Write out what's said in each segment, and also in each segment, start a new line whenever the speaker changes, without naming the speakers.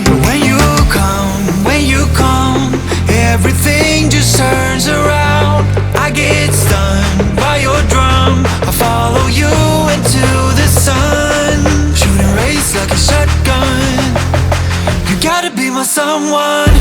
But when you come, everything just turns around. I get stunned by your drum. I follow you into the sun, shooting rays like a shotgun. You gotta be my someone.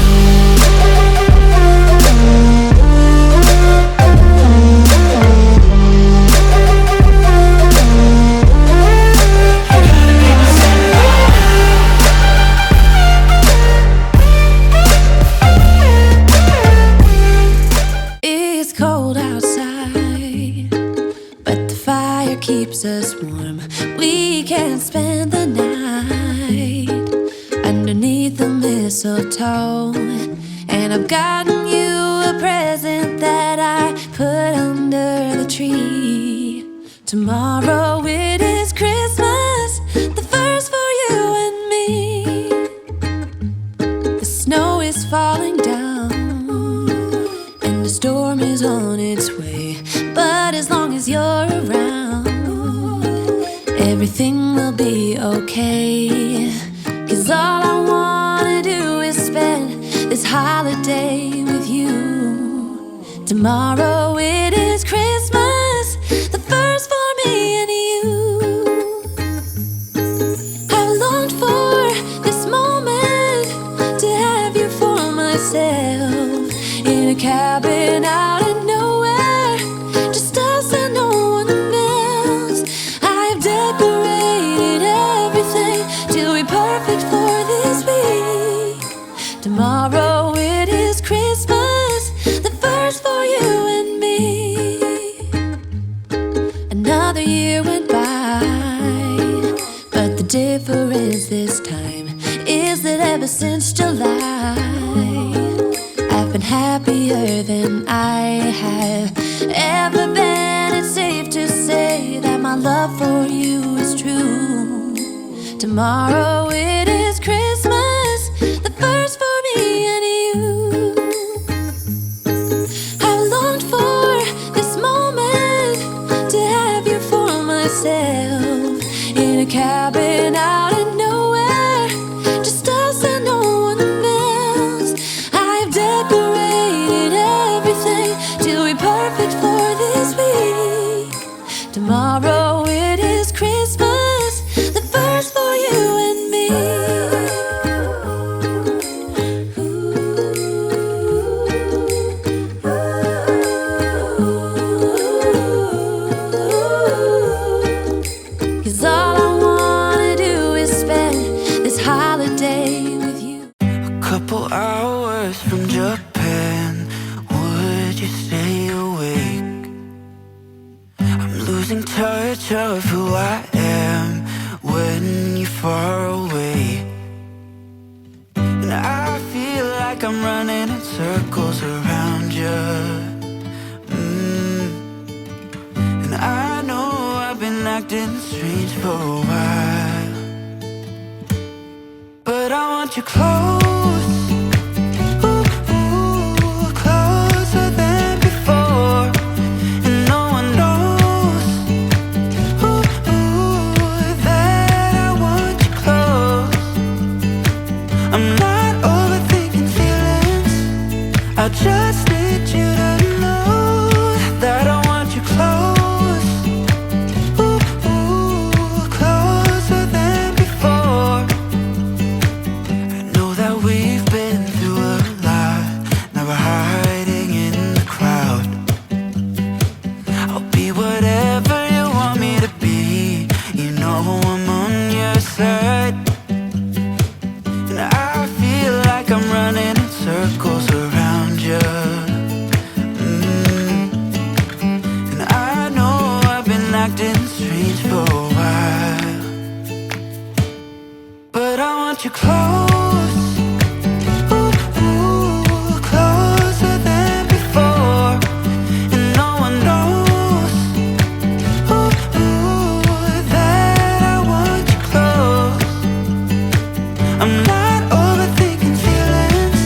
Keeps us warm. We can spend the night underneath the mistletoe. And I've gotten you a present that I put under the tree. Tomorrow it is Christmas, the first for you and me. The snow is falling down and the storm is on its way. But as long as you're around, everything will be okay. 'Cause all I wanna do is spend this holiday with you. Tomorrow it is Christmas, the first for me and you. I've longed for this moment to have you for myself, in a cabin out in nowhere, just us and no one else. I've decorated everything to be perfect for this week. Tomorrow it is Christmas, the first for you and me. Another year went by, but the difference this time is that ever since July, I've been happier than I have ever been. It's safe to say that my love for you is true. Tomorrow it is Christmas, the first for me and you. I've longed for this moment to have you for myself, in a cabin out in nowhere, just us and no one else. I've decorated everything to be perfect for this week. Tomorrow it is Christmas, the first for you and me. Cause all I wanna do is spend this holiday with you.
A couple hours from Japan, would you stay awake? I'm losing touch of who I am when you're far away. And I feel like I'm running in circles around you. And I know I've been acting strange for a while, but I want you close. Ooh, ooh, closer than before. And no one knows, ooh, ooh, that I want you close. I'm not overthinking feelings, I just need you to know that I want you close. Ooh, ooh, closer than before. I know that we've been through a lot, now we're hiding in the crowd. I'll be whatever you want me to be, you know I'm on your side. And I feel like I'm running in circles around you. And I know I've been acting strange for a while, but I want you close. Ooh, ooh, closer than before. And no one knows, ooh, ooh, that I want you close. I'm not overthinking feelings,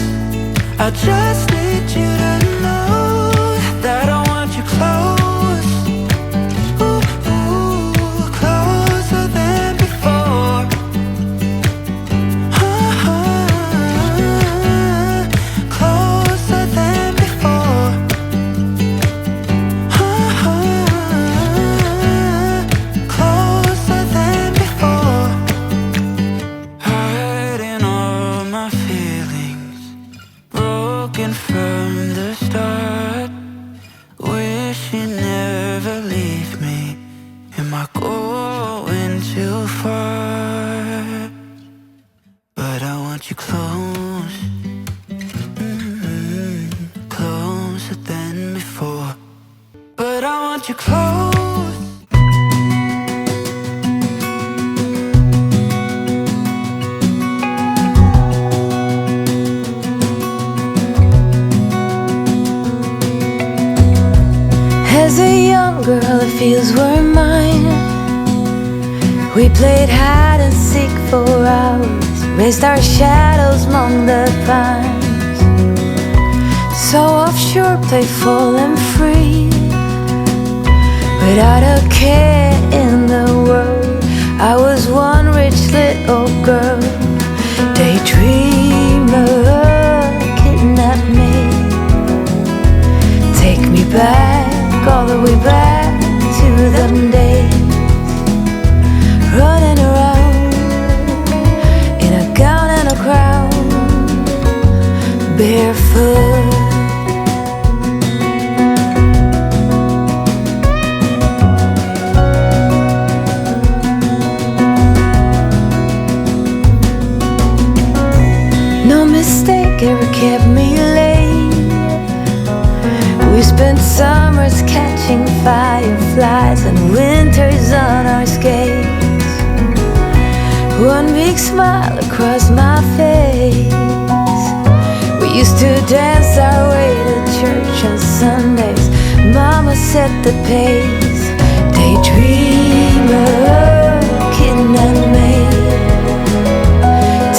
I just need you to know that I want you close. Ooh, ooh, closer than before. want you close, closer than before. But I want you close.
As a young girl, it feels we're mine. We played hide and seek for hours, raised our shadows among the pines. So offshore, playful and free, without a care in the world. I was one rich little girl, daydreamer, kidnap me, take me back, all the way back to them days, running around in a gown and a crown, barefoot. No mistake ever kept me late. We spent summers catching fireflies and winters on our skates. One big smile across my face. We used to dance our way to church on Sundays. Mama set the pace. Daydreamer, kidnap me,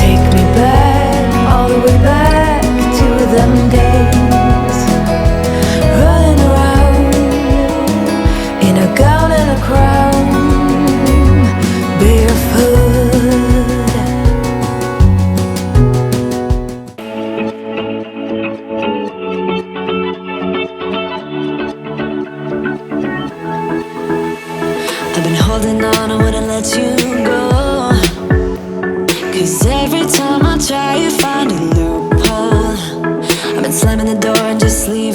take me back, all the way back to them days, running around in a gown and a crown, barefoot. I've been holding on, I wouldn't let you go, 'cause every time I try you find a loophole. I've been slamming the door and just leave